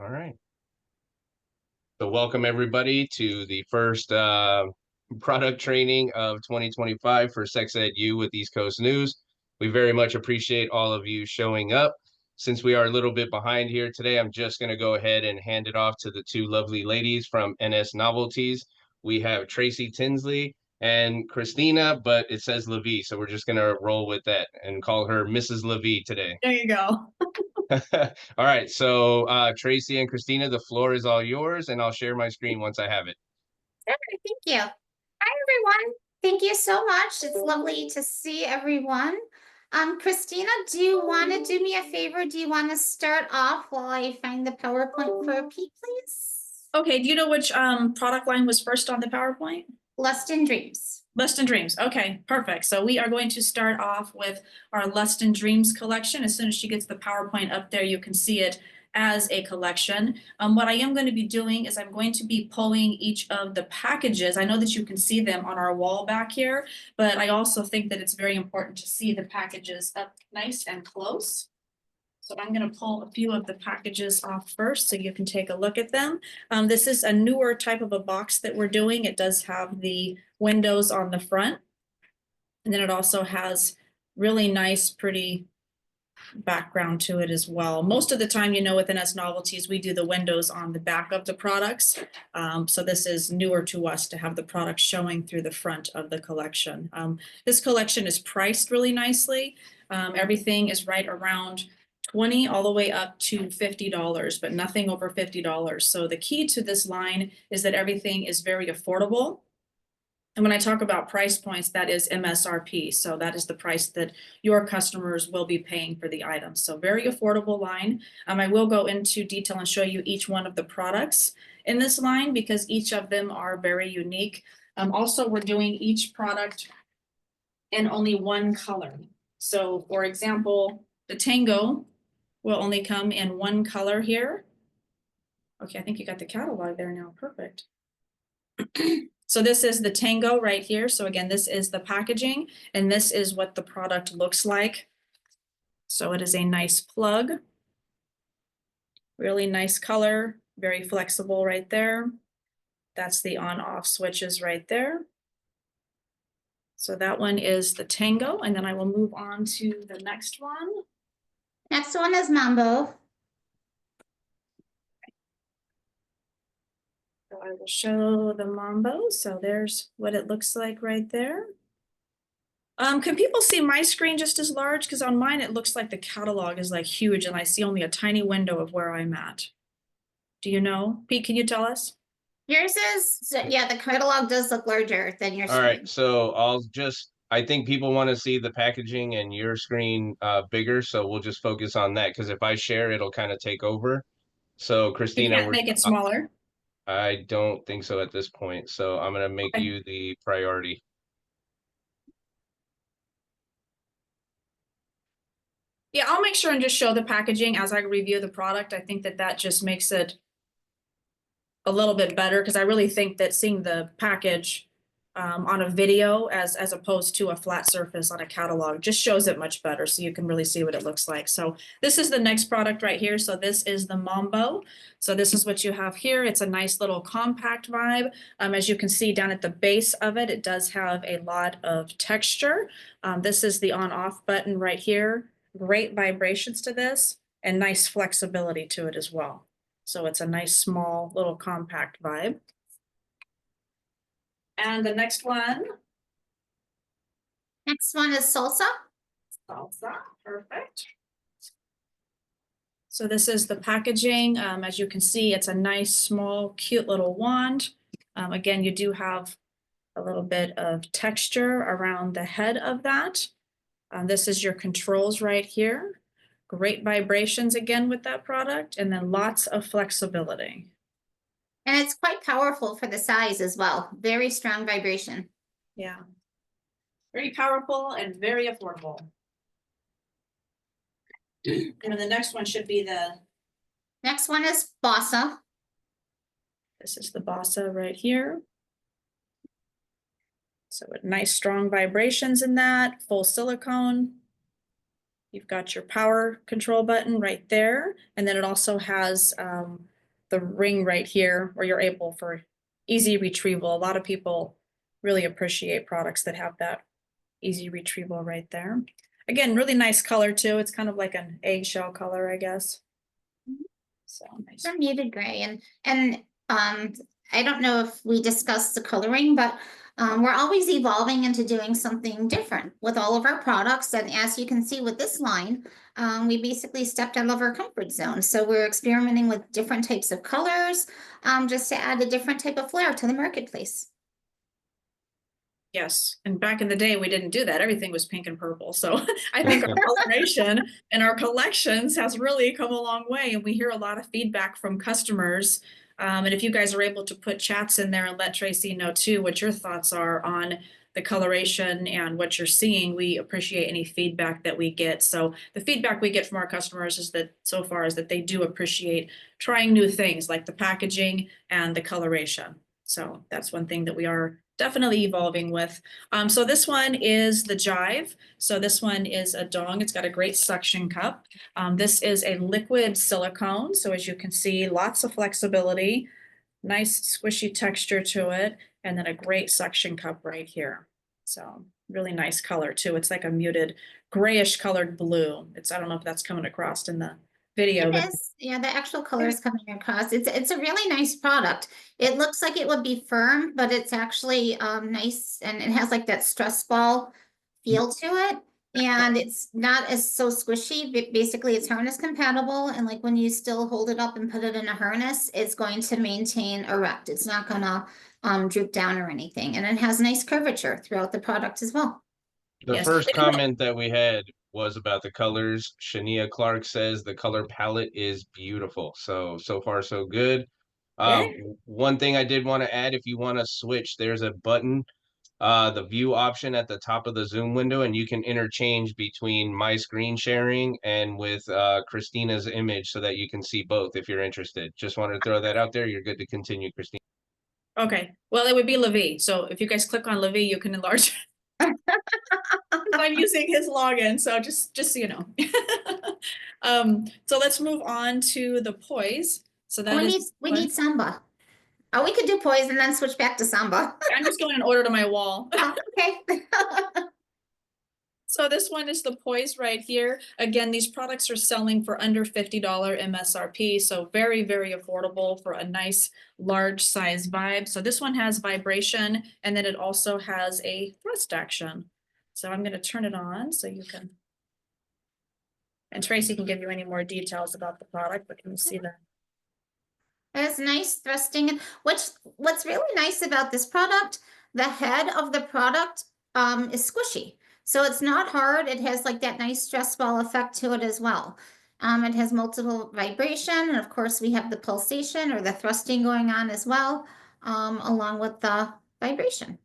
All right. So welcome everybody to the first product training of 2025 for SexEDU with East Coast News. We very much appreciate all of you showing up. Since we are a little bit behind here today, I'm just going to go ahead and hand it off to the two lovely ladies from NS Novelties. We have Tracy Tinsley and Christina, but it says Levy, so we're just going to roll with that and call her Mrs. Levy today. There you go. All right, so Tracy and Christina, the floor is all yours, and I'll share my screen once I have it. Sure, thank you. Hi, everyone. Thank you so much. It's lovely to see everyone. Christina, do you want to do me a favor? Do you want to start off while I find the PowerPoint for Pete, please? Okay, do you know which product line was first on the PowerPoint? Lust and Dreams. Lust and Dreams. Okay, perfect. So we are going to start off with our Lust and Dreams collection. As soon as she gets the PowerPoint up there, you can see it as a collection. What I am going to be doing is I'm going to be pulling each of the packages. I know that you can see them on our wall back here, but I also think that it's very important to see the packages up nice and close. So I'm going to pull a few of the packages off first so you can take a look at them. This is a newer type of a box that we're doing. It does have the windows on the front. And then it also has really nice, pretty background to it as well. Most of the time, you know, with NS Novelties, we do the windows on the back of the products. So this is newer to us to have the products showing through the front of the collection. This collection is priced really nicely. Everything is right around $20 all the way up to $50, but nothing over $50. So the key to this line is that everything is very affordable. And when I talk about price points, that is MSRP. So that is the price that your customers will be paying for the items. So very affordable line. I will go into detail and show you each one of the products in this line because each of them are very unique. Also, we're doing each product in only one color. So for example, the Tango will only come in one color here. Okay, I think you got the catalog there now. Perfect. So this is the Tango right here. So again, this is the packaging, and this is what the product looks like. So it is a nice plug. Really nice color, very flexible right there. That's the on-off switches right there. So that one is the Tango, and then I will move on to the next one. Next one is Mambo. So I will show the Mambo. So there's what it looks like right there. Can people see my screen just as large? Because on mine, it looks like the catalog is like huge and I see only a tiny window of where I'm at. Do you know? Pete, can you tell us? Yours is, yeah, the catalog does look larger than your screen. All right, so I think people want to see the packaging and your screen bigger, so we'll just focus on that because if I share, it'll kind of take over. So Christina, You can't make it smaller. I don't think so at this point. So I'm going to make you the priority. Yeah, I'll make sure and just show the packaging as I review the product. I think that that just makes it a little bit better because I really think that seeing the package on a video as opposed to a flat surface on a catalog just shows it much better so you can really see what it looks like. So this is the next product right here. So this is the Mambo. So this is what you have here. It's a nice little compact vibe. As you can see down at the base of it, it does have a lot of texture. This is the on-off button right here. Great vibrations to this and nice flexibility to it as well. So it's a nice, small, little compact vibe. And the next one. Next one is Salsa. Salsa, perfect. So this is the packaging. As you can see, it's a nice, small, cute little wand. Again, you do have a little bit of texture around the head of that. This is your controls right here. Great vibrations again with that product, and then lots of flexibility. And it's quite powerful for the size as well. Very strong vibration. Yeah. Very powerful and very affordable. And then the next one should be the... Next one is Bossa. This is the Bossa right here. So nice strong vibrations in that, full silicone. You've got your power control button right there. And then it also has the ring right here where you're able for easy retrieval. A lot of people really appreciate products that have that easy retrieval right there. Again, really nice color too. It's kind of like an eggshell color, I guess. So nice. It's a muted gray, and I don't know if we discussed the coloring, but we're always evolving into doing something different with all of our products. And as you can see with this line, we basically stepped out of our comfort zone. So we're experimenting with different types of colors, just to add a different type of flair to the marketplace. Yes, and back in the day, we didn't do that. Everything was pink and purple. So I think our coloration and our collections has really come a long way. And we hear a lot of feedback from customers. And if you guys are able to put chats in there and let Tracy know too what your thoughts are on the coloration and what you're seeing, we appreciate any feedback that we get. So the feedback we get from our customers is that so far is that they do appreciate trying new things like the packaging and the coloration. So that's one thing that we are definitely evolving with. So this one is the Jive. So this one is a dong. It's got a great suction cup. This is a liquid silicone. So as you can see, lots of flexibility, nice squishy texture to it, and then a great suction cup right here. So really nice color too. It's like a muted grayish colored blue. I don't know if that's coming across in the video. It is, yeah, the actual color is coming across. It's a really nice product. It looks like it would be firm, but it's actually nice, and it has like that stress ball feel to it. And it's not as so squishy, but basically it's harness compatible. And like when you still hold it up and put it in a harness, it's going to maintain erect. It's not gonna droop down or anything. And it has nice curvature throughout the product as well. The Yes. first comment that we had was about the colors. Shania Clark says the color palette is beautiful. So far so good. Yay. One thing I did want to add, if you want to switch, there's a button, the view option at the top of the Zoom window, and you can interchange between my screen sharing and with Christina's image so that you can see both if you're interested. Just wanted to throw that out there. You're good to continue, Christina. Okay, well, it would be Levi. So if you guys click on Levi, you can enlarge. I'm using his login, so just so you know. So let's move on to the poise. So that We need samba. Oh, we could do poise and then switch back to samba. I'm just going in order to my wall. Oh, okay. So this one is the Poise right here. Again, these products are selling for under $50 MSRP, so very, very affordable for a nice large size vibe. So this one has vibration, and then it also has a thrust action. So I'm going to turn it on so you can, and Tracy can give you any more details about the product, but can you see that? It's nice thrusting. What's really nice about this product, the head of the product is squishy. So it's not hard. It has like that nice stress ball effect to it as well. It has multiple vibration, and of course we have the pulsation or the thrusting going on as well, along with the vibration.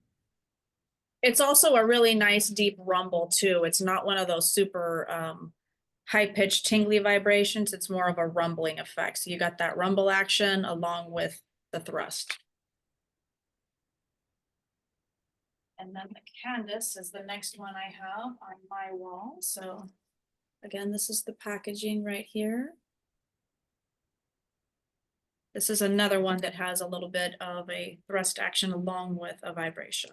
It's also a really nice deep rumble too. It's not one of those super high-pitched tingly vibrations. It's more of a rumbling effect. So you got that rumble action along with the thrust. And then the Candace is the next one I have on my wall. So again, this is the packaging right here. This is another one that has a little bit of a thrust action along with a vibration.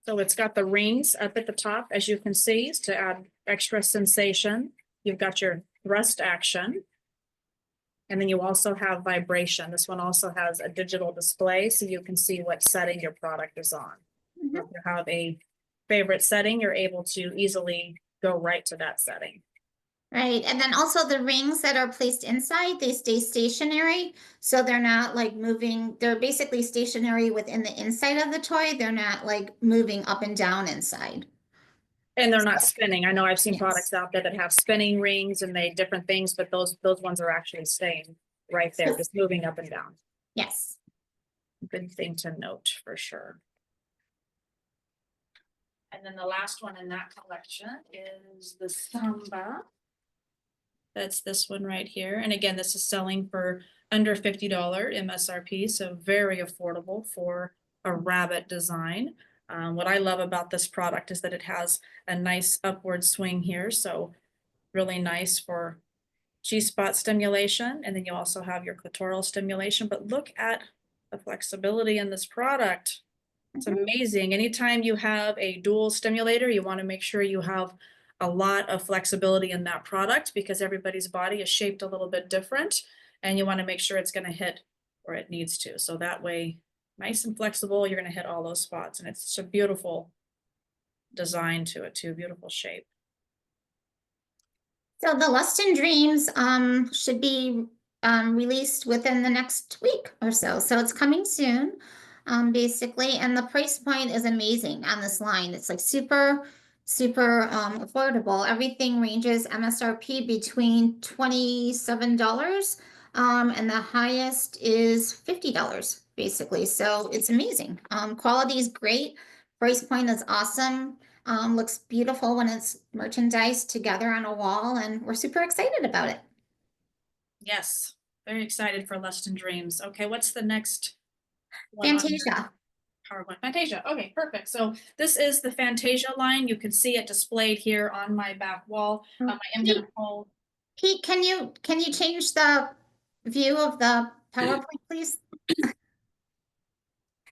So it's got the rings up at the top, as you can see, to add extra sensation. You've got your thrust action. And then you also have vibration. This one also has a digital display, so you can see what setting your product is on. Mm-hmm. If you have a favorite setting, you're able to easily go right to that setting. Right, and then also the rings that are placed inside, they stay stationary, so they're not like moving. They're basically stationary within the inside of the toy. They're not like moving up and down inside. And they're not spinning. I know I've seen Yes. products out there that have spinning rings and they different things, but those ones are actually staying right there, just moving up and down. Yes. Good thing to note for sure. And then the last one in that collection is the Samba. That's this one right here. And again, this is selling for under $50 MSRP, so very affordable for a rabbit design. What I love about this product is that it has a nice upward swing here, so really nice for G-spot stimulation, and then you also have your clitoral stimulation. But look at the flexibility in this product. It's amazing. Anytime you have a dual stimulator, you want to make sure you have a lot of flexibility in that product because everybody's body is shaped a little bit different, and you want to make sure it's going to hit where it needs to. So that way, nice and flexible, you're going to hit all those spots, and it's such a beautiful design to it too, beautiful shape. So the Lust and Dreams should be released within the next week or so. So it's coming soon, basically. And the price point is amazing on this line. It's like super affordable. Everything ranges MSRP between $27 and the highest is $50 basically. So it's amazing. Quality is great. Price point is awesome. Looks beautiful when it's merchandised together on a wall, and we're super excited about it. Yes, very excited for Lust and Dreams. Okay, what's the next one on your Fantasia. PowerPoint? Fantasia. Okay, perfect. So this is the Fantasia line. You can see it displayed here on my back wall. I am going to pull. Pete, can you change the view of the PowerPoint, please?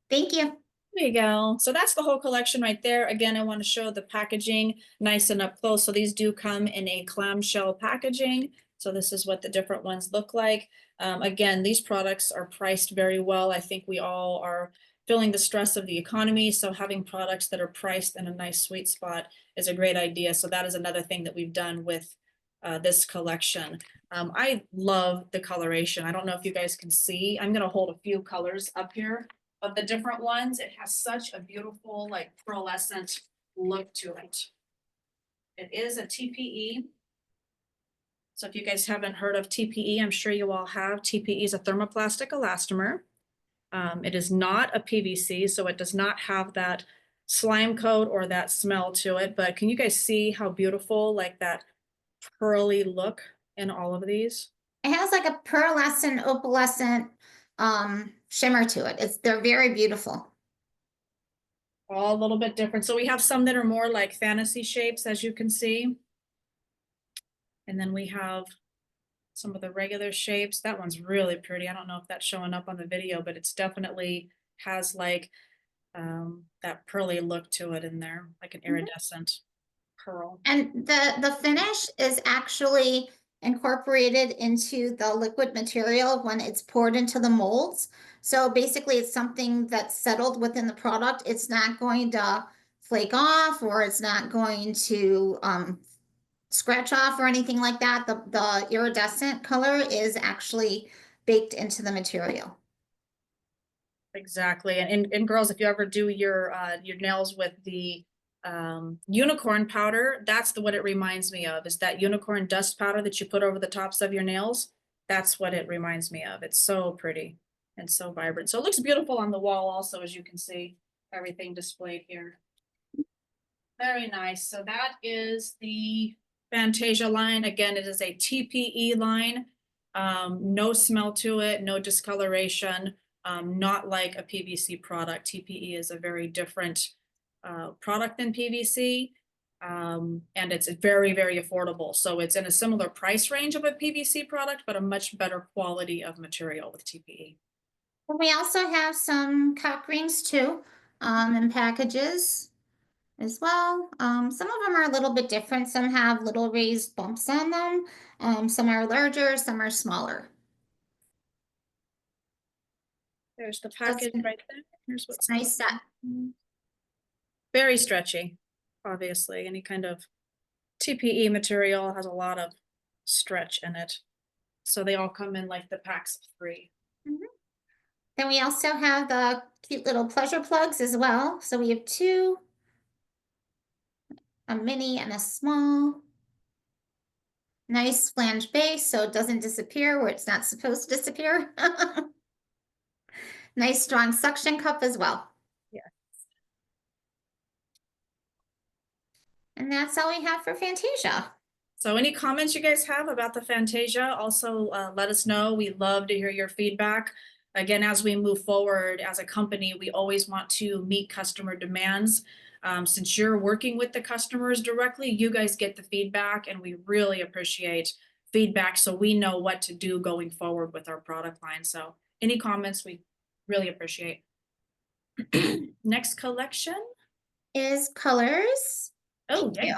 Thank you. There you go. So that's the whole collection right there. Again, I want to show the packaging nice and up close. So these do come in a clamshell packaging. So this is what the different ones look like. Again, these products are priced very well. I think we all are feeling the stress of the economy. So having products that are priced in a nice sweet spot is a great idea. So that is another thing that we've done with this collection. I love the coloration. I don't know if you guys can see. I'm going to hold a few colors up here. Of the different ones, it has such a beautiful, like pearlescent look to it. It is a TPE. So if you guys haven't heard of TPE, I'm sure you all have. TPE is a thermoplastic elastomer. It is not a PVC, so it does not have that slime coat or that smell to it. But can you guys see how beautiful, like that pearly look in all of these? It has like a pearlescent, opalescent shimmer to it. They're very beautiful. All a little bit different. So we have some that are more like fantasy shapes, as you can see. And then we have some of the regular shapes. That one's really pretty. I don't know if that's showing up on the video, but it's definitely has like that pearly look to it in there, like an iridescent pearl. And the finish is actually incorporated into the liquid material when it's poured into the molds. So basically it's something that's settled within the product. It's not going to flake off, or it's not going to scratch off or anything like that. The iridescent color is actually baked into the material. Exactly. And girls, if you ever do your nails with the unicorn powder, that's what it reminds me of, is that unicorn dust powder that you put over the tops of your nails. That's what it reminds me of. It's so pretty and so vibrant. So it looks beautiful on the wall also, as you can see, everything displayed here. Very nice. So that is the Fantasia line. Again, it is a TPE line. No smell to it, no discoloration, not like a PVC product. TPE is a very different product than PVC, and it's very, very affordable. So it's in a similar price range of a PVC product, but a much better quality of material with TPE. We also have some cock rings too, in packages as well. Some of them are a little bit different. Some have little raised bumps on them. Some are larger, some are smaller. There's the package right there. Here's what's nice set. Very stretchy, obviously. Any kind of TPE material has a lot of stretch in it. So they all come in like the packs of 3. Then we also have the cute little pleasure plugs as well. So we have 2, a mini and a small. Nice flange base, so it doesn't disappear where it's not supposed to disappear. Nice strong suction cup as well. Yes. And that's all we have for Fantasia. So any comments you guys have about the Fantasia, also let us know. We love to hear your feedback. again, as we move forward as a company, we always want to meet customer demands. Since you're working with the customers directly, you guys get the feedback, and we really appreciate feedback so we know what to do going forward with our product line. So any comments, we really appreciate. Next collection. Is colors. Oh, Thank you.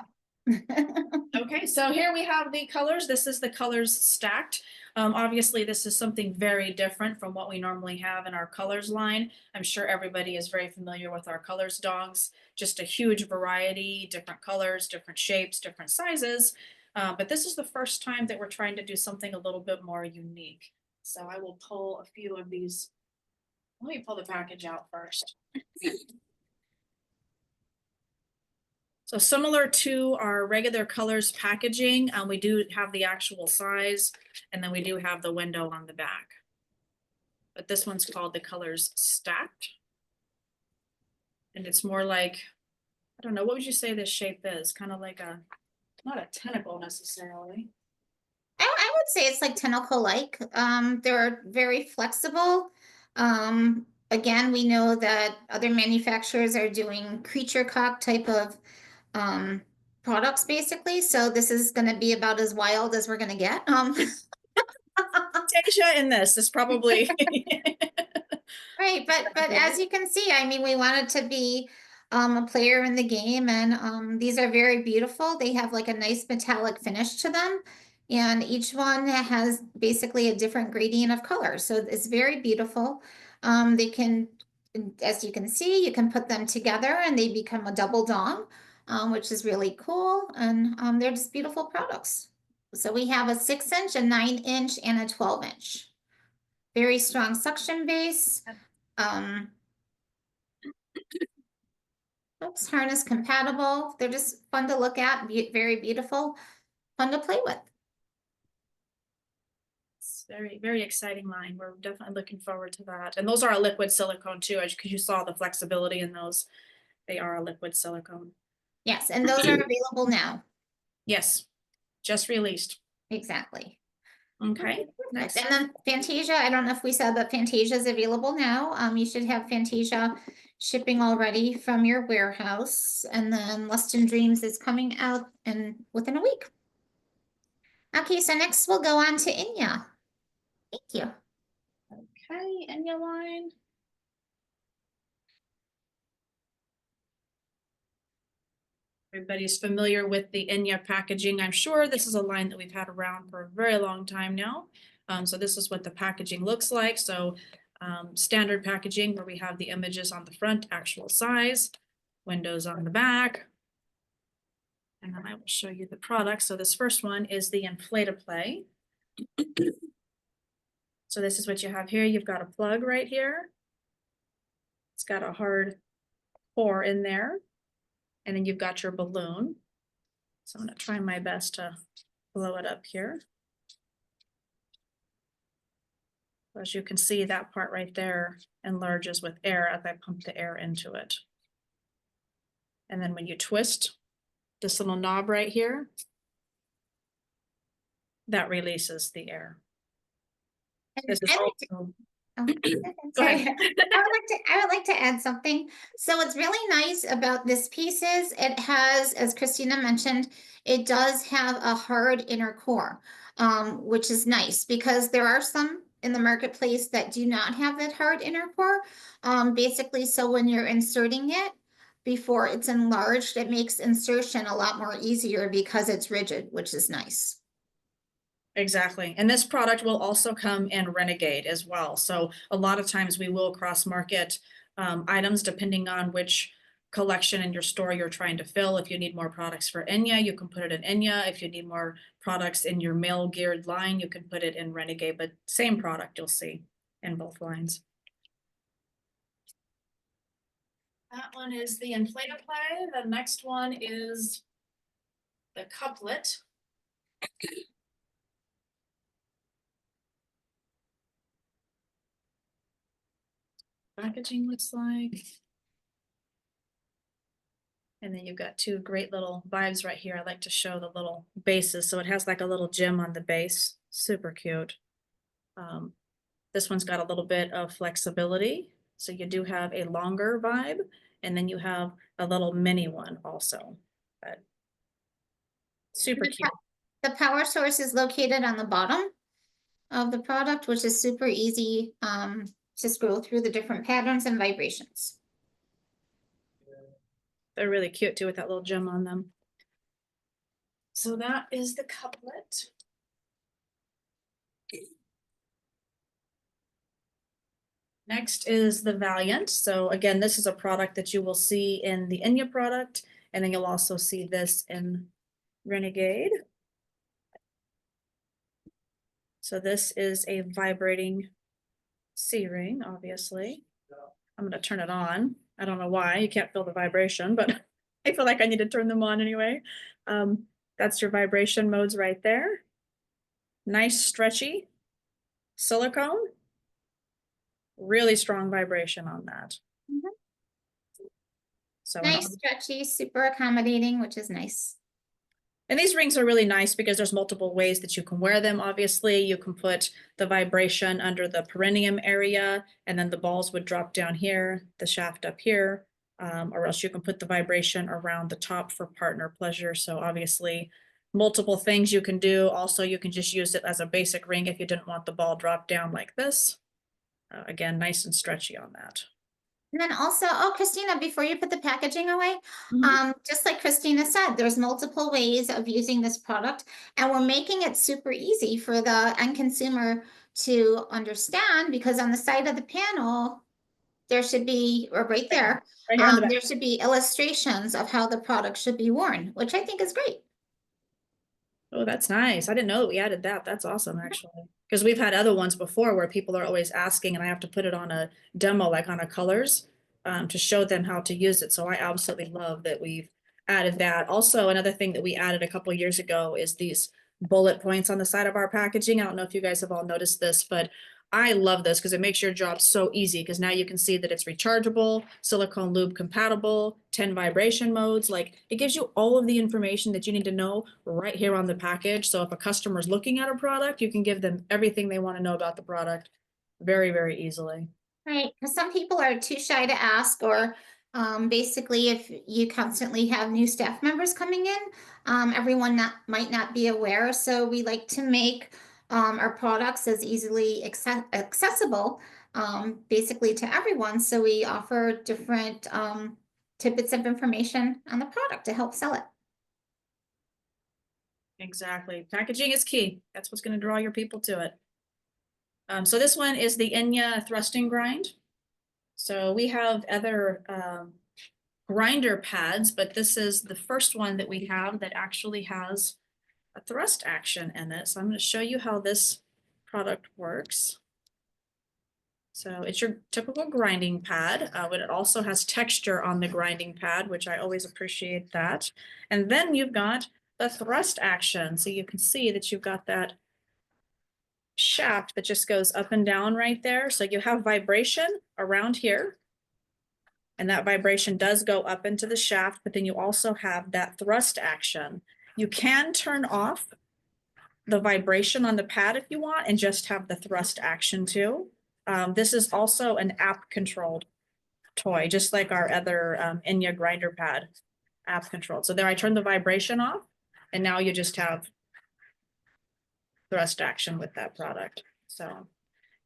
Okay, so here we have the colors. This is the colors stacked. Obviously, this is something very different from what we normally have in our colors line. I'm sure everybody is very familiar with our colors dogs. Just a huge variety, different colors, different shapes, different sizes. But this is the first time that we're trying to do something a little bit more unique. So I will pull a few of these. Let me pull the package out first. So similar to our regular colors packaging, we do have the actual size, and then we do have the window on the back. But this one's called the colors stacked. And it's more like, I don't know, what would you say this shape is? Kind of like a, not a tentacle necessarily. I would say it's like tentacle-like. They're very flexible. Again, we know that other manufacturers are doing creature cock type of products basically. So this is going to be about as wild as we're going to get. Tasia in this is probably. Right, but as you can see, I mean, we wanted to be a player in the game, and these are very beautiful. They have like a nice metallic finish to them, and each one has basically a different gradient of color. So it's very beautiful. They can, as you can see, you can put them together and they become a double dong, which is really cool. And they're just beautiful products. So we have a 6-inch, a 9-inch, and a 12-inch. Very strong suction base. Oops, harness compatible. They're just fun to look at, very beautiful, fun to play with. It's very, very exciting line. We're definitely looking forward to that. And those are a liquid silicone too, as because you saw the flexibility in those. They are a liquid silicone. Yes, and those are available now. Yes, just released. Exactly. Okay. Next. And then Fantasia, I don't know if we said that Fantasia is available now. You should have Fantasia shipping already from your warehouse. And then Lust and Dreams is coming out within a week. Okay, so next we'll go on to Inya. Thank you. Okay, Inya line. Everybody's familiar with the Inya packaging. I'm sure this is a line that we've had around for a very long time now. So this is what the packaging looks like. So standard packaging where we have the images on the front, actual size, windows on the back. And then I will show you the product. So this first one is the Inflate-A-Play. So this is what you have here. You've got a plug right here. It's got a hard core in there. And then you've got your balloon. So I'm going to try my best to blow it up here. As you can see, that part right there enlarges with air as I pump the air into it. And then when you twist this little knob right here, that releases the air. This is also... Sorry. I would like to add something. So what's really nice about this piece is it has, as Christina mentioned, it does have a hard inner core, which is nice because there are some in the marketplace that do not have that hard inner core. Basically, so when you're inserting it before it's enlarged, it makes insertion a lot more easier because it's rigid, which is nice. Exactly. And this product will also come in Renegade as well. So a lot of times we will cross market items depending on which collection in your store you're trying to fill. If you need more products for Inya, you can put it in Inya. If you need more products in your male geared line, you can put it in Renegade, but same product you'll see in both lines. That one is the Inflate-A-Play. The next one is the couplet. Packaging looks like. And then you've got two great little vibes right here. I like to show the little bases. So it has like a little gem on the base. Super cute. This one's got a little bit of flexibility. So you do have a longer vibe, and then you have a little mini one also. But super cute. The power source is located on the bottom of the product, which is super easy to scroll through the different patterns and vibrations. They're really cute too with that little gem on them. So that is the couplet. Next is the Valiant. So again, this is a product that you will see in the Enya product, and then you'll also see this in Renegade. So this is a vibrating C-ring, obviously. I'm going to turn it on. I don't know why, you can't feel the vibration, but I feel like I need to turn them on anyway. That's your vibration modes right there. Nice stretchy silicone. Really strong vibration on that. So Nice, stretchy, super accommodating, which is nice. And these rings are really nice because there's multiple ways that you can wear them. Obviously, you can put the vibration under the perineum area, and then the balls would drop down here, the shaft up here, or else you can put the vibration around the top for partner pleasure. So obviously, multiple things you can do. Also, you can just use it as a basic ring if you didn't want the ball dropped down like this. Again, nice and stretchy on that. And then also, oh, Christina, before you put the packaging away, just like Christina said, there's multiple ways of using this product, and we're making it super easy for the end consumer to understand, because on the side of the panel, there should be, or right there, Right here on the back. there should be illustrations of how the product should be worn, which I think is great. Oh, that's nice. I didn't know that we added that. That's awesome, actually. Because we've had other ones before where people are always asking, and I have to put it on a demo, like on a colors, to show them how to use it. So I absolutely love that we've added that. Also, another thing that we added a couple years ago is these bullet points on the side of our packaging. I don't know if you guys have all noticed this, but I love this because it makes your job so easy, because now you can see that it's rechargeable, silicone lube compatible, 10 vibration modes. Like, it gives you all of the information that you need to know right here on the package. So if a customer is looking at a product, you can give them everything they want to know about the product very, very easily. Right, because some people are too shy to ask, or basically if you constantly have new staff members coming in, everyone might not be aware. So we like to make our products as easily accessible basically to everyone. So we offer different tidbits of information on the product to help sell it. Exactly. Packaging is key. That's what's going to draw your people to it. So this one is the Enya thrusting grind. So we have other grinder pads, but this is the first one that we have that actually has a thrust action in it. So I'm going to show you how this product works. So it's your typical grinding pad, but it also has texture on the grinding pad, which I always appreciate that. And then you've got the thrust action. So you can see that you've got that shaft that just goes up and down right there. So you have vibration around here, and that vibration does go up into the shaft, but then you also have that thrust action. You can turn off the vibration on the pad if you want and just have the thrust action too. This is also an app controlled toy, just like our other Enya grinder pad, app controlled. So there I turn the vibration off, and now you just have thrust action with that product. So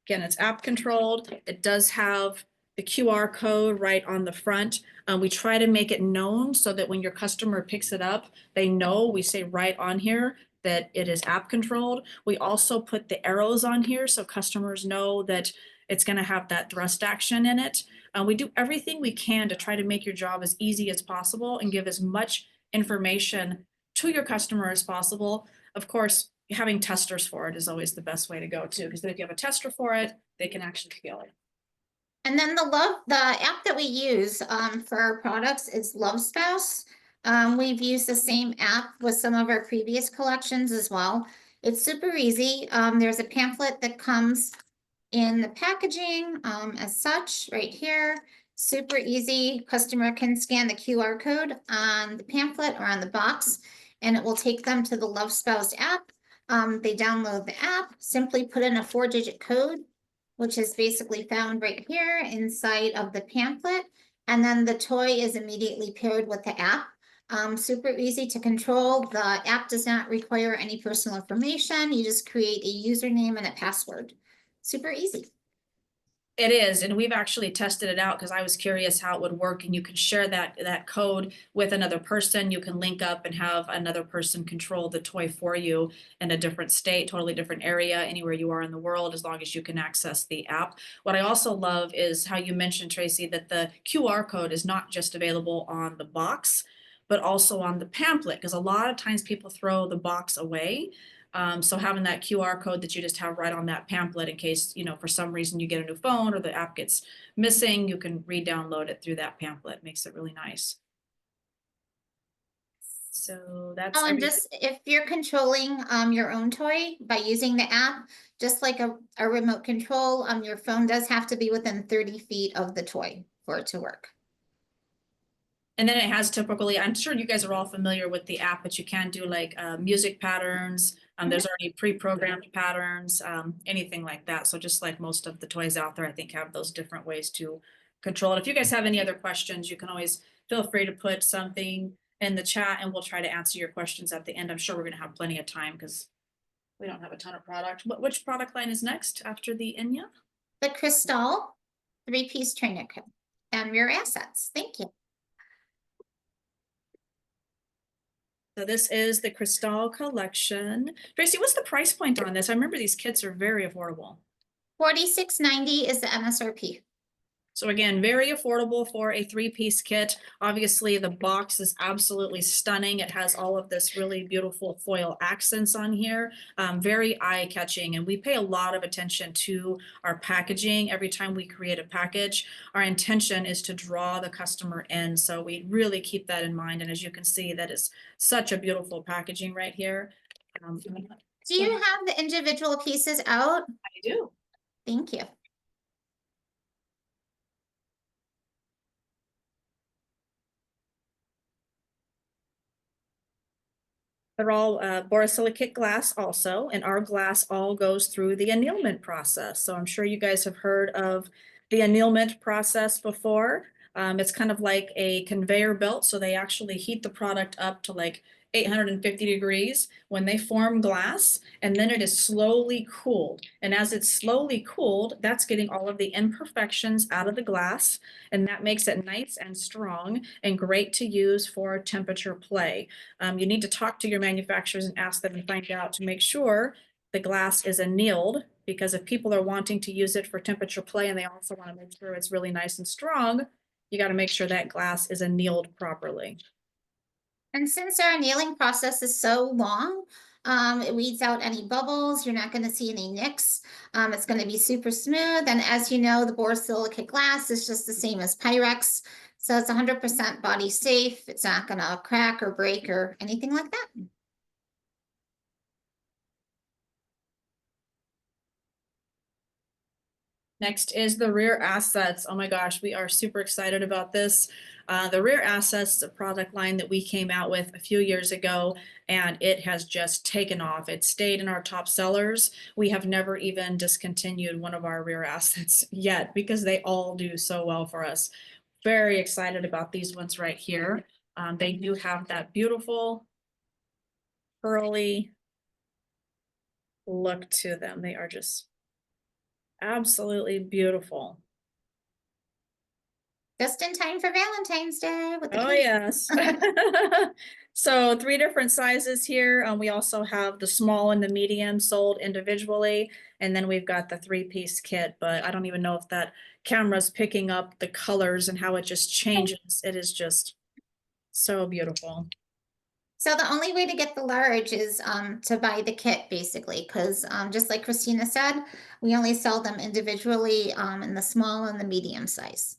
again, it's app controlled. It does have the QR code right on the front. We try to make it known so that when your customer picks it up, they know, we say right on here that it is app controlled. We also put the arrows on here so customers know that it's going to have that thrust action in it. We do everything we can to try to make your job as easy as possible and give as much information to your customer as possible. Of course, having testers for it is always the best way to go too, because then if you have a tester for it, they can actually feel it. And then the app that we use for our products is Love Spouse. We've used the same app with some of our previous collections as well. It's super easy. There's a pamphlet that comes in the packaging as such right here. Super easy. Customer can scan the QR code on the pamphlet or on the box, and it will take them to the Love Spouse app. They download the app, simply put in a 4-digit code, which is basically found right here inside of the pamphlet. And then the toy is immediately paired with the app. Super easy to control. The app does not require any personal information. You just create a username and a password. Super easy. It is, and we've actually tested it out because I was curious how it would work, and you can share that code with another person. You can link up and have another person control the toy for you in a different state, totally different area, anywhere you are in the world, as long as you can access the app. What I also love is how you mentioned, Tracy, that the QR code is not just available on the box, but also on the pamphlet, because a lot of times people throw the box away. So having that QR code that you just have right on that pamphlet in case, for some reason you get a new phone or the app gets missing, you can re-download it through that pamphlet. Makes it really nice. So that's Oh, and just if you're controlling your own toy by using the app, just like a remote control, your phone does have to be within 30 feet of the toy for it to work. And then it has typically, I'm sure you guys are all familiar with the app, but you can do like music patterns. There's already pre-programmed patterns, anything like that. So just like most of the toys out there, I think have those different ways to control it. If you guys have any other questions, you can always feel free to put something in the chat and we'll try to answer your questions at the end. I'm sure we're gonna have plenty of time because we don't have a ton of product. Which product line is next after the Enya? The Crystal 3-piece trainer kit and rear assets. Thank you. So this is the Crystal collection. Tracy, what's the price point on this? I remember these kits are very affordable. $46.90 is the MSRP. So again, very affordable for a 3-piece kit. Obviously, the box is absolutely stunning. It has all of this really beautiful foil accents on here, very eye-catching. And we pay a lot of attention to our packaging. Every time we create a package, our intention is to draw the customer in. So we really keep that in mind. And as you can see, that is such a beautiful packaging right here. Do you have the individual pieces out? I do. Thank you. They're all borosilicate glass also, and our glass all goes through the annealment process. So I'm sure you guys have heard of the annealment process before. It's kind of like a conveyor belt. So they actually heat the product up to like 850 degrees when they form glass, and then it is slowly cooled. And as it's slowly cooled, that's getting all of the imperfections out of the glass, and that makes it nice and strong and great to use for temperature play. You need to talk to your manufacturers and ask them and find out to make sure the glass is annealed, because if people are wanting to use it for temperature play and they also want to make sure it's really nice and strong, you got to make sure that glass is annealed properly. And since our annealing process is so long, it weeds out any bubbles. You're not going to see any nicks. It's going to be super smooth. And as you know, the borosilicate glass is just the same as Pyrex. So it's 100% body safe. It's not going to crack or break or anything like that. Next is the rear assets. Oh my gosh, we are super excited about this. The rear assets is a product line that we came out with a few years ago, and it has just taken off. It stayed in our top sellers. We have never even discontinued one of our rear assets yet because they all do so well for us. Very excited about these ones right here. They do have that beautiful pearly look to them. They are just absolutely beautiful. Just in time for Valentine's Day. With the Oh, yes. So 3 different sizes here. We also have the small and the medium sold individually. And then we've got the 3-piece kit, but I don't even know if that camera's picking up the colors and how it just changes. It is just so beautiful. So the only way to get the large is to buy the kit, basically, because just like Christina said, we only sell them individually in the small and the medium size.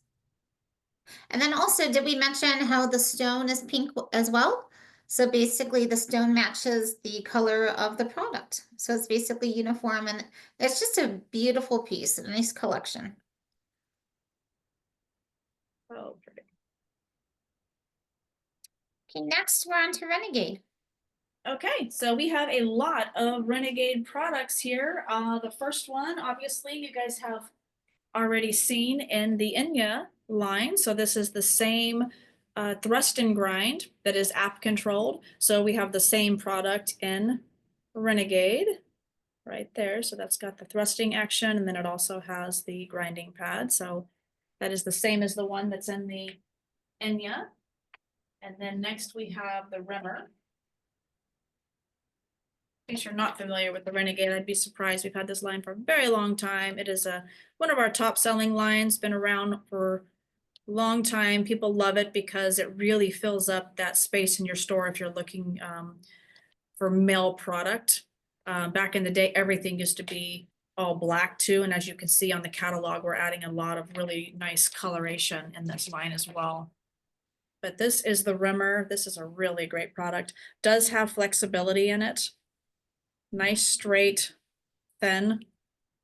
And then also, did we mention how the stone is pink as well? So basically the stone matches the color of the product. So it's basically uniform, and it's just a beautiful piece, a nice collection. Oh, perfect. Okay, next we're on to Renegade. Okay, so we have a lot of Renegade products here. The first one, obviously, you guys have already seen in the Enya line. So this is the same thrust and grind that is app controlled. So we have the same product in Renegade right there. So that's got the thrusting action, and then it also has the grinding pad. So that is the same as the one that's in the Enya. And then next we have the Rimmer. In case you're not familiar with the Renegade, I'd be surprised. We've had this line for a very long time. It is one of our top selling lines, been around for a long time. People love it because it really fills up that space in your store if you're looking for male product. Back in the day, everything used to be all black too. And as you can see on the catalog, we're adding a lot of really nice coloration in this line as well. But this is the Rimmer. This is a really great product. Does have flexibility in it. Nice, straight, thin,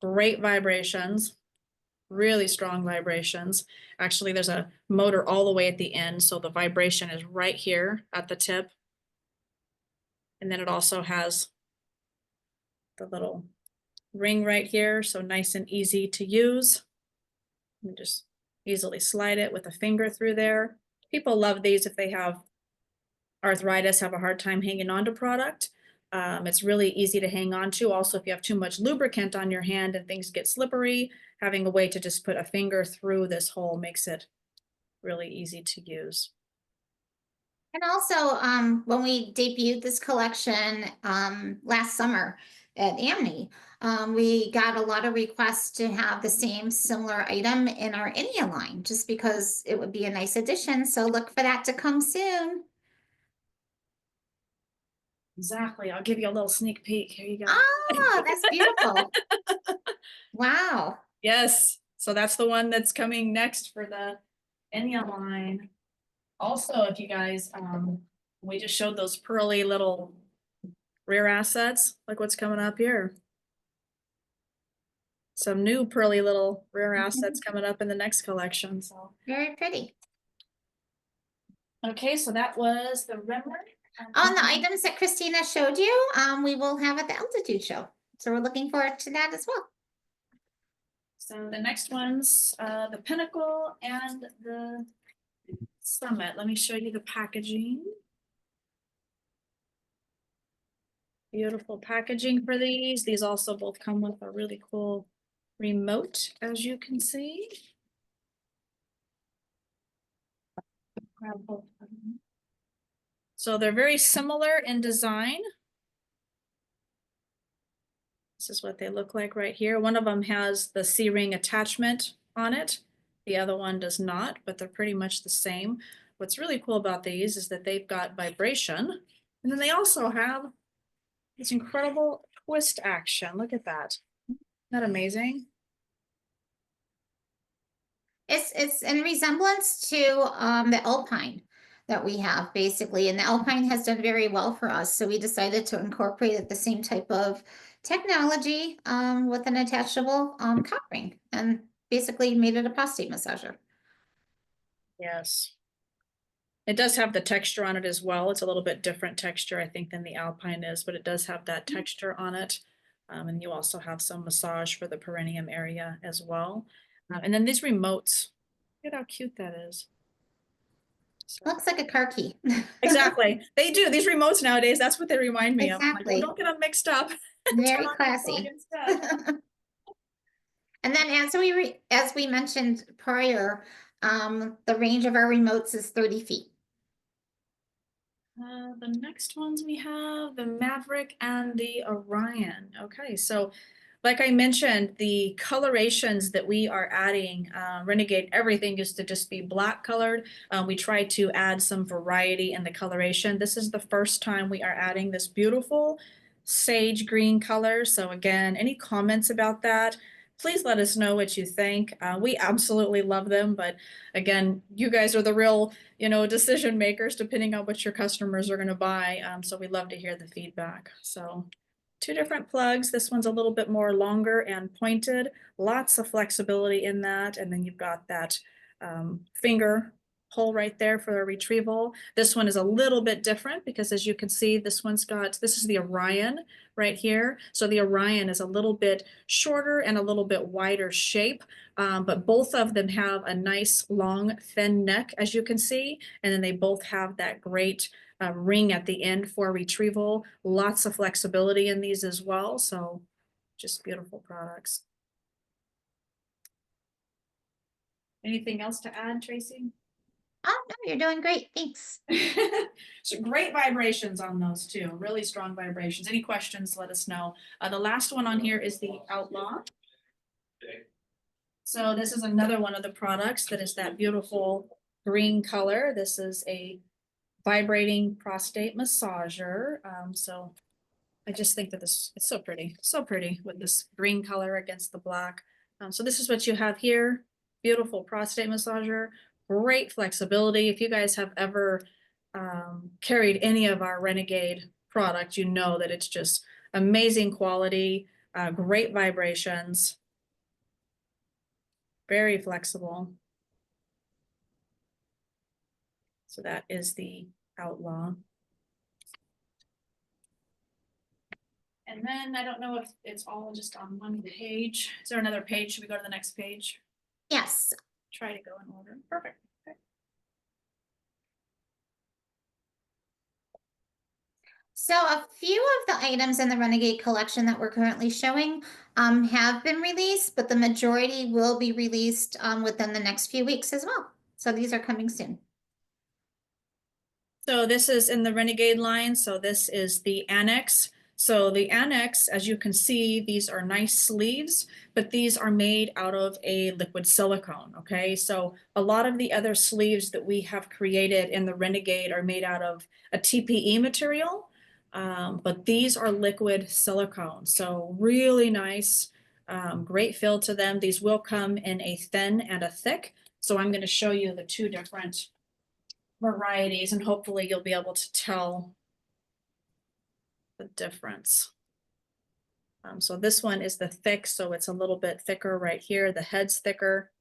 great vibrations, really strong vibrations. Actually, there's a motor all the way at the end, so the vibration is right here at the tip. And then it also has the little ring right here, so nice and easy to use. You just easily slide it with a finger through there. People love these if they have arthritis, have a hard time hanging on to product. It's really easy to hang on to. Also, if you have too much lubricant on your hand and things get slippery, having a way to just put a finger through this hole makes it really easy to use. And also, when we debuted this collection last summer at AMNI, we got a lot of requests to have the same similar item in our Enya line, just because it would be a nice addition. So look for that to come soon. Exactly. I'll give you a little sneak peek. Here you go. Oh, that's beautiful. Wow. Yes. So that's the one that's coming next for the Enya line. Also, if you guys, we just showed those pearly little rear assets. Look what's coming up here. Some new pearly little rear assets coming up in the next collection. So Very pretty. okay, so that was the Rimmer. On the items that Christina showed you, we will have at the altitude show. So we're looking forward to that as well. So the next one's the Pinnacle and the Summit. Let me show you the packaging. Beautiful packaging for these. These also both come with a really cool remote, as you can see. Grab both of them. So they're very similar in design. This is what they look like right here. One of them has the C-ring attachment on it. The other one does not, but they're pretty much the same. What's really cool about these is that they've got vibration. And then they also have this incredible twist action. Look at that. Isn't that amazing? It's in resemblance to the Alpine that we have basically, and the Alpine has done very well for us. So we decided to incorporate the same type of technology with an attachable cock ring, and basically made it a prostate massager. Yes. It does have the texture on it as well. It's a little bit different texture, I think, than the Alpine is, but it does have that texture on it. And you also have some massage for the perineum area as well. And then these remotes, look at how cute that is. So, Looks like a car key. exactly. They do. These remotes nowadays, that's what they remind me of. Exactly. Like, don't get them mixed up. Very classy. And then as we mentioned prior, the range of our remotes is 30 feet. The next ones we have the Maverick and the Orion. Okay, so like I mentioned, the colorations that we are adding, Renegade, everything used to just be black colored. We try to add some variety in the coloration. This is the first time we are adding this beautiful sage green color. So again, any comments about that? Please let us know what you think. We absolutely love them, but again, you guys are the real, decision makers depending on what your customers are going to buy. So we love to hear the feedback. So two different plugs. This one's a little bit more longer and pointed, lots of flexibility in that. And then you've got that finger pull right there for a retrieval. This one is a little bit different because as you can see, this is the Orion right here. So the Orion is a little bit shorter and a little bit wider shape, but both of them have a nice long thin neck, as you can see, and then they both have that great ring at the end for retrieval. Lots of flexibility in these as well. So just beautiful products. Anything else to add, Tracy? Oh, no, you're doing great. Thanks. So great vibrations on those too, really strong vibrations. Any questions, let us know. The last one on here is the Outlaw. So this is another one of the products that is that beautiful green color. This is a vibrating prostate massager. So I just think that it's so pretty with this green color against the black. So this is what you have here. Beautiful prostate massager, great flexibility. If you guys have ever carried any of our Renegade product, you know that it's just amazing quality, great vibrations, very flexible. So that is the Outlaw. And then I don't know if it's all just on one page. Is there another page? Should we go to the next page? Yes. Try to go in order. Perfect. Okay. So a few of the items in the Renegade collection that we're currently showing have been released, but the majority will be released within the next few weeks as well. So these are coming soon. So this is in the Renegade line. So this is the Annex. So the Annex, as you can see, these are nice sleeves, but these are made out of a liquid silicone, okay? So a lot of the other sleeves that we have created in the Renegade are made out of a TPE material, but these are liquid silicone. So really nice, great feel to them. These will come in a thin and a thick. So I'm gonna show you the two different varieties and hopefully you'll be able to tell the difference. So this one is the thick, so it's a little bit thicker right here. The head's thicker.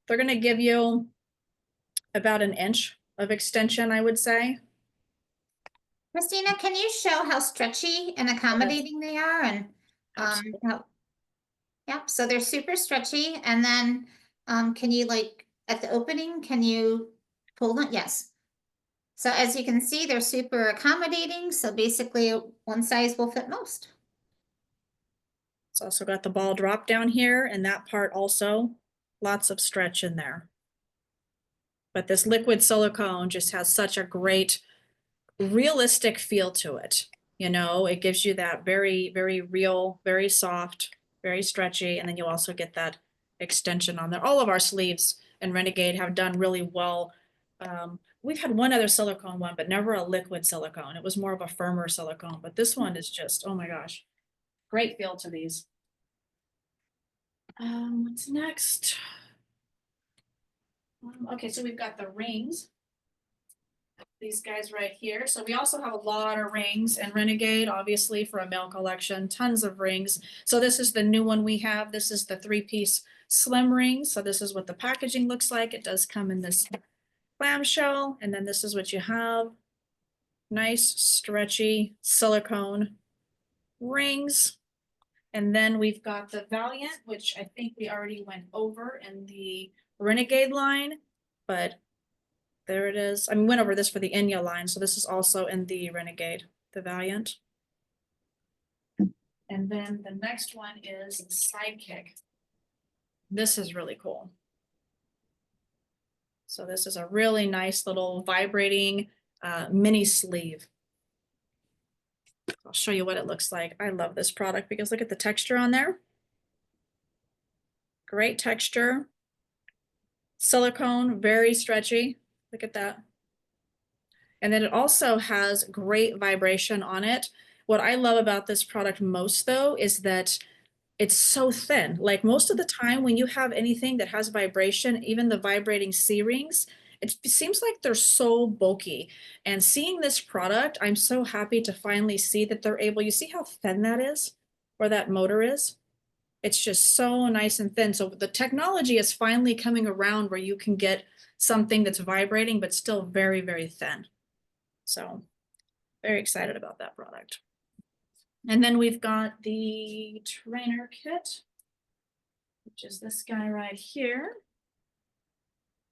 They're going to give you about 1 inch of extension, I would say. Christina, can you show how stretchy and accommodating they are? And yep, so they're super stretchy. And then can you like at the opening, can you pull them? Yes. So as you can see, they're super accommodating. So basically one size will fit most. It's also got the ball drop down here and that part also, lots of stretch in there. But this liquid silicone just has such a great realistic feel to it. You know, it gives you that very, very real, very soft, very stretchy. And then you also get that extension on there. All of our sleeves in Renegade have done really well. We've had one other silicone one, but never a liquid silicone. It was more of a firmer silicone, but this one is just, oh my gosh, great feel to these. What's next? Okay, so we've got the rings. These guys right here. So we also have a lot of rings and Renegade, obviously for a male collection, tons of rings. So this is the new one we have. This is the 3-piece slim ring. So this is what the packaging looks like. It does come in this clamshell. And then this is what you have. Nice, stretchy silicone rings. And then we've got the Valiant, which I think we already went over in the Renegade line, but there it is. I mean, went over this for the Enya line, so this is also in the Renegade, the Valiant. And then the next one is the Sidekick. This is really cool. So this is a really nice little vibrating mini sleeve. I'll show you what it looks like. I love this product because look at the texture on there. Great texture. Silicone, very stretchy. Look at that. And then it also has great vibration on it. What I love about this product most though is that it's so thin. Like most of the time when you have anything that has vibration, even the vibrating C-rings, it seems like they're so bulky. And seeing this product, I'm so happy to finally see that they're able, you see how thin that is, or that motor is? It's just so nice and thin. So the technology is finally coming around where you can get something that's vibrating, but still very, very thin. So very excited about that product. And then we've got the trainer kit, which is this guy right here.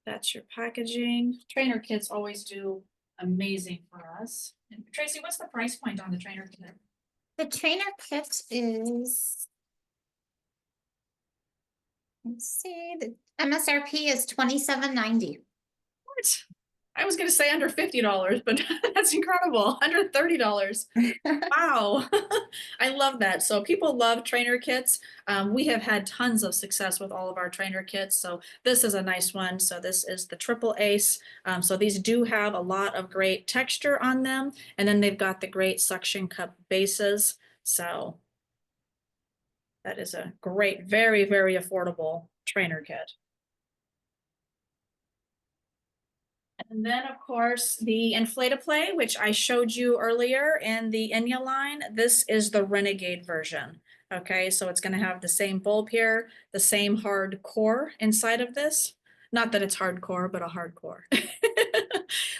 That's your packaging. Trainer kits always do amazing for us. And Tracy, what's the price point on the trainer kit? The trainer kit is, let's see, the MSRP is $27.90. What? I was gonna say under $50, but that's incredible. Under $30. Wow. I love that. So people love trainer kits. We have had tons of success with all of our trainer kits. So this is a nice one. So this is the Triple Ace. So these do have a lot of great texture on them. And then they've got the great suction cup bases. So that is a great, very, very affordable trainer kit. And then, of course, the Inflate-A-Play, which I showed you earlier in the Enya line. This is the Renegade version. Okay, so it's going to have the same bulb here, the same hard core inside of this. Not that it's hardcore, but a hard core.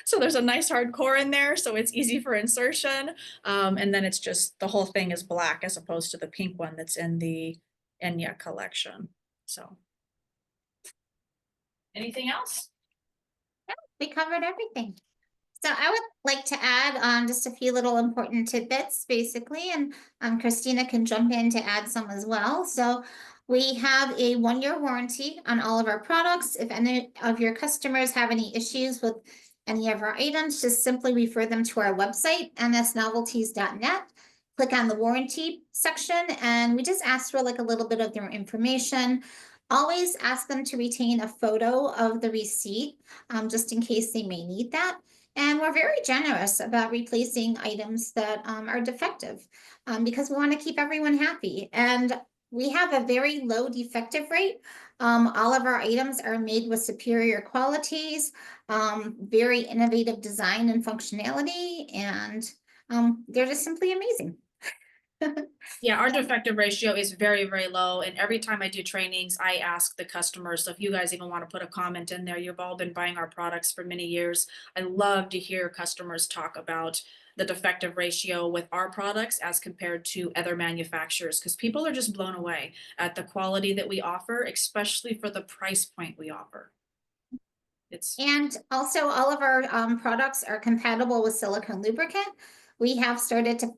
So there's a nice hard core in there, so it's easy for insertion. And then it's just, the whole thing is black as opposed to the pink one that's in the Enya collection. So anything else? We covered everything. So I would like to add just a few little important tidbits, basically, and Christina can jump in to add some as well. So we have a 1-year warranty on all of our products. If any of your customers have any issues with any of our items, just simply refer them to our website, nsnovelties.net. Click on the warranty section, and we just ask for like a little bit of their information. Always ask them to retain a photo of the receipt, just in case they may need that. And we're very generous about replacing items that are defective, because we want to keep everyone happy. And we have a very low defective rate. All of our items are made with superior qualities, very innovative design and functionality, and they're just simply amazing. Yeah, our defective ratio is very, very low. And every time I do trainings, I ask the customers. So if you guys even want to put a comment in there, you've all been buying our products for many years. I love to hear customers talk about the defective ratio with our products as compared to other manufacturers, because people are just blown away at the quality that we offer, especially for the price point we offer. And also all of our products are compatible with silicone lubricant. We have started to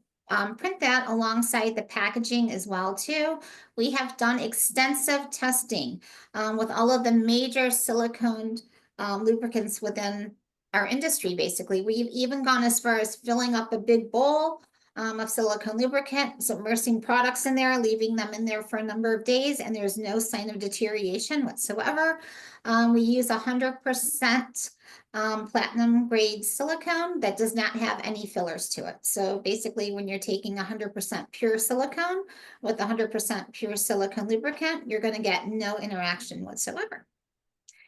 print that alongside the packaging as well too. We have done extensive testing with all of the major silicone lubricants within our industry. Basically, we've even gone as far as filling up a big bowl of silicone lubricant, submersing products in there, leaving them in there for a number of days, and there's no sign of deterioration whatsoever. We use 100% platinum grade silicone that does not have any fillers to it. So basically, when you're taking 100% pure silicone with 100% pure silicone lubricant, you're going to get no interaction whatsoever.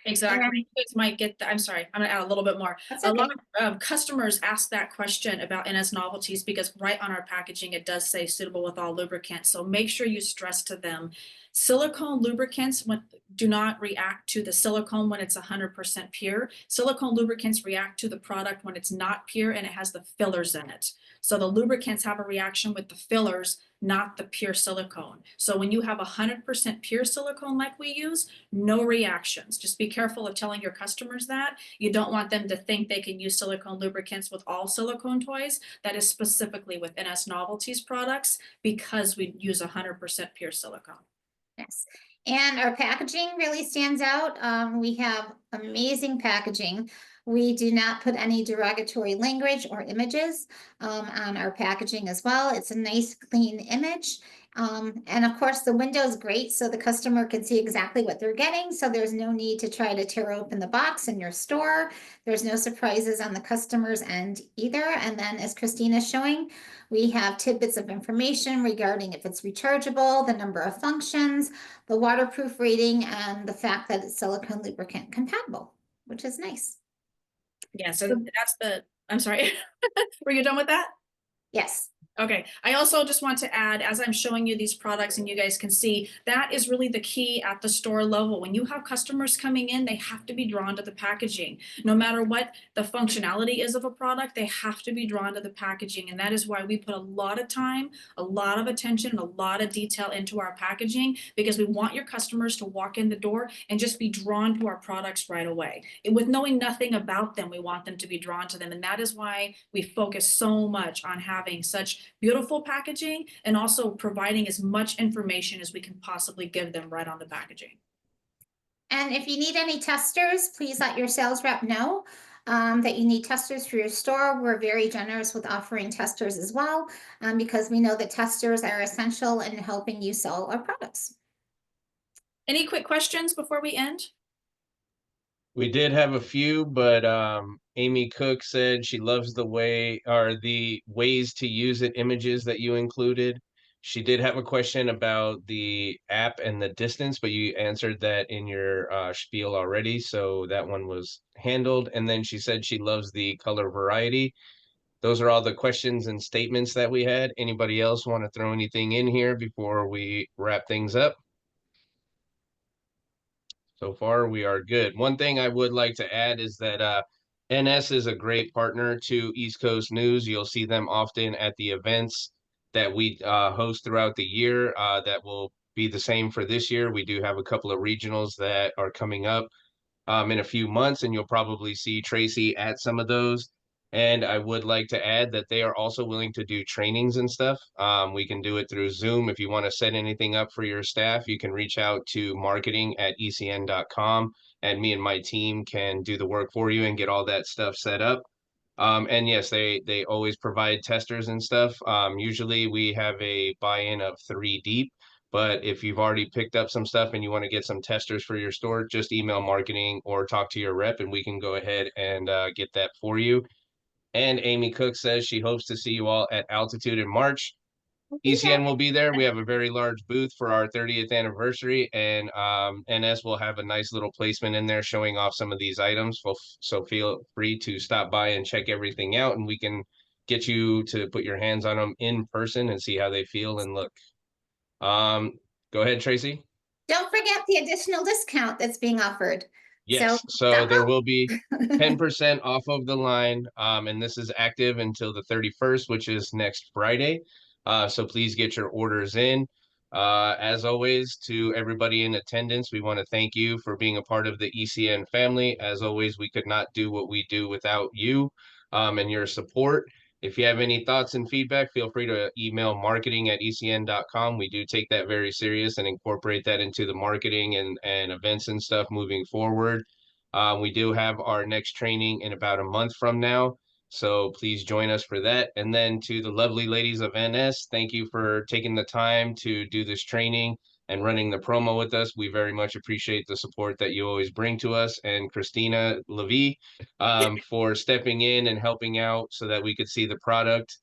Exactly. You guys might get I'm sorry, I'm gonna add a little bit more. That's A okay. lot of customers ask that question about NS Novelties because right on our packaging, it does say suitable with all lubricants. So make sure you stress to them, silicone lubricants do not react to the silicone when it's 100% pure. Silicone lubricants react to the product when it's not pure and it has the fillers in it. So the lubricants have a reaction with the fillers, not the pure silicone. So when you have 100% pure silicone like we use, no reactions. Just be careful of telling your customers that. You don't want them to think they can use silicone lubricants with all silicone toys. That is specifically with NS Novelties products because we use 100% pure silicone. Yes, and our packaging really stands out. We have amazing packaging. We do not put any derogatory language or images on our packaging as well. It's a nice, clean image. And of course, the window is great, so the customer can see exactly what they're getting. So there's no need to try to tear open the box in your store. There's no surprises on the customer's end either. And then as Christina's showing, we have tidbits of information regarding if it's rechargeable, the number of functions, the waterproof rating, and the fact that it's silicone lubricant compatible, which is nice. Yeah, so that's I'm sorry. Were you done with that? Yes. Okay, I also just want to add, as I'm showing you these products and you guys can see, that is really the key at the store level. When you have customers coming in, they have to be drawn to the packaging. No matter what the functionality is of a product, they have to be drawn to the packaging. And that is why we put a lot of time, a lot of attention, and a lot of detail into our packaging, because we want your customers to walk in the door and just be drawn to our products right away. And with knowing nothing about them, we want them to be drawn to them. And that is why we focus so much on having such beautiful packaging and also providing as much information as we can possibly give them right on the packaging. And if you need any testers, please let your sales rep know that you need testers for your store. We're very generous with offering testers as well, because we know that testers are essential in helping you sell our products. Any quick questions before we end? We did have a few, but Amy Cook said she loves the ways to use it images that you included. She did have a question about the app and the distance, but you answered that in your spiel already, so that one was handled. And then she said she loves the color variety. Those are all the questions and statements that we had. Anybody else want to throw anything in here before we wrap things up? So far, we are good. One thing I would like to add is that NS is a great partner to East Coast News. You'll see them often at the events that we host throughout the year. That will be the same for this year. We do have a couple of regionals that are coming up in a few months, and you'll probably see Tracy at some of those. And I would like to add that they are also willing to do trainings and stuff. We can do it through Zoom. If you want to set anything up for your staff, you can reach out to marketing@ecn.com, and me and my team can do the work for you and get all that stuff set up. And yes, they always provide testers and stuff. Usually we have a buy-in of 3 deep. But if you've already picked up some stuff and you want to get some testers for your store, just email marketing or talk to your rep and we can go ahead and get that for you. And Amy Cook says she hopes to see you all at Altitude in March. ECN will be there. We have a very large booth for our 30th anniversary, and NS will have a nice little placement in there showing off some of these items. So feel free to stop by and check everything out, and we can get you to put your hands on them in person and see how they feel and look. Go ahead, Tracy. Don't forget the additional discount that's being offered. Yes, so there will be 10% off of the line, and this is active until the 31st, which is next Friday. So please get your orders in. As always, to everybody in attendance, we want to thank you for being a part of the ECN family. As always, we could not do what we do without you and your support. If you have any thoughts and feedback, feel free to email marketing@ecn.com. We do take that very serious and incorporate that into the marketing and events and stuff moving forward. We do have our next training in about a month from now, so please join us for that. And then to the lovely ladies of NS, thank you for taking the time to do this training and running the promo with us. We very much appreciate the support that you always bring to us. And Christina Levy, for stepping in and helping out so that we could see the product.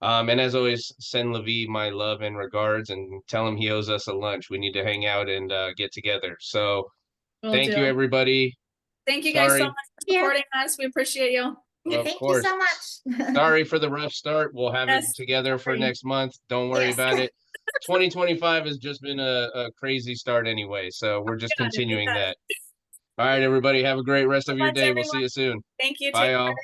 And as always, send Levy my love and regards and tell him he owes us a lunch. We need to hang out and get together. So thank you, everybody. Thank you guys so Sorry. much for supporting us. We appreciate you. Of Thank course. you so much. Sorry for the rough start. We'll have Yes, it together for sorry. next month. Don't worry Yes. about it. 2025 has just been a crazy start anyway, so we're just Got it. continuing Yes. that. All right, everybody, have a great rest of your Thanks, day. We'll see everyone. you soon. Thank you. Bye, Take y'all. care.